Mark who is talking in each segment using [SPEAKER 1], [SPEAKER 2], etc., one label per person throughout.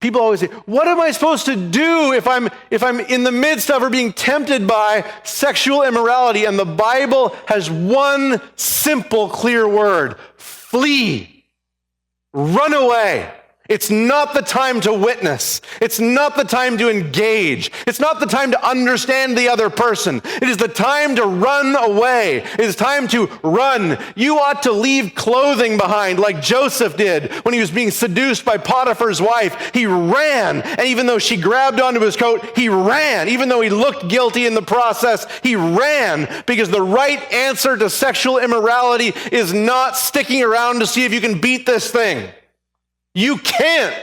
[SPEAKER 1] People always say, what am I supposed to do if I'm in the midst of or being tempted by sexual immorality? And the Bible has one simple, clear word: flee. Run away. It's not the time to witness. It's not the time to engage. It's not the time to understand the other person. It is the time to run away. It is time to run. You ought to leave clothing behind like Joseph did when he was being seduced by Potiphar's wife. He ran, and even though she grabbed onto his coat, he ran. Even though he looked guilty in the process, he ran, because the right answer to sexual immorality is not sticking around to see if you can beat this thing. You can't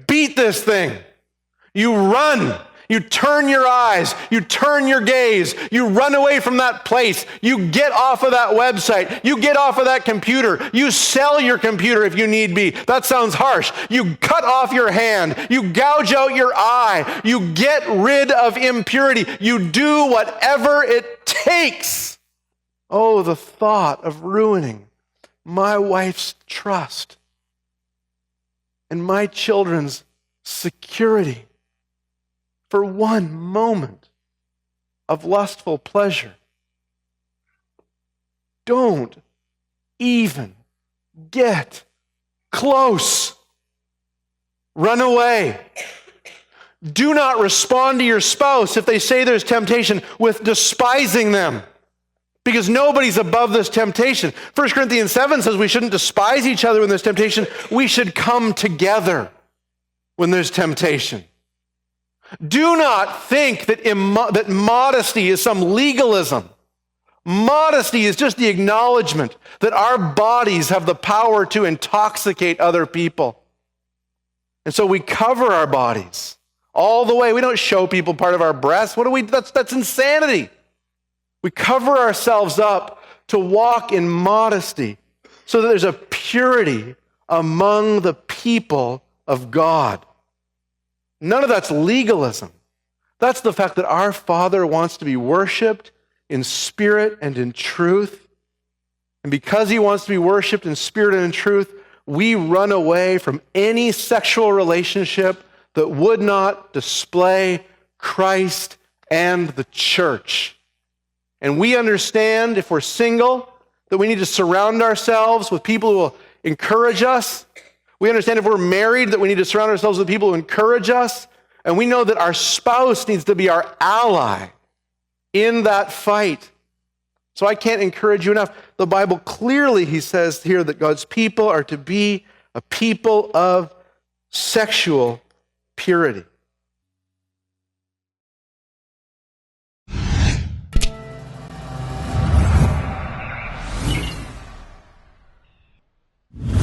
[SPEAKER 1] beat this thing. You run. You turn your eyes. You turn your gaze. You run away from that place. You get off of that website. You get off of that computer. You sell your computer if you need be. That sounds harsh. You cut off your hand. You gouge out your eye. You get rid of impurity. You do whatever it takes. Oh, the thought of ruining my wife's trust and my children's security for one moment of lustful pleasure. Don't even get close. Run away. Do not respond to your spouse if they say there's temptation with despising them, because nobody's above this temptation. 1 Corinthians 7 says we shouldn't despise each other when there's temptation. We should come together when there's temptation. Do not think that modesty is some legalism. Modesty is just the acknowledgement that our bodies have the power to intoxicate other people. And so we cover our bodies all the way. We don't show people part of our breasts. That's insanity. We cover ourselves up to walk in modesty so that there's a purity among the people of God. None of that's legalism. That's the fact that our Father wants to be worshiped in spirit and in truth. And because he wants to be worshiped in spirit and in truth, we run away from any sexual relationship that would not display Christ and the church. And we understand, if we're single, that we need to surround ourselves with people who will encourage us. We understand if we're married that we need to surround ourselves with people who encourage us. And we know that our spouse needs to be our ally in that fight. So I can't encourage you enough. The Bible clearly, he says here, that God's people are to be a people of sexual purity.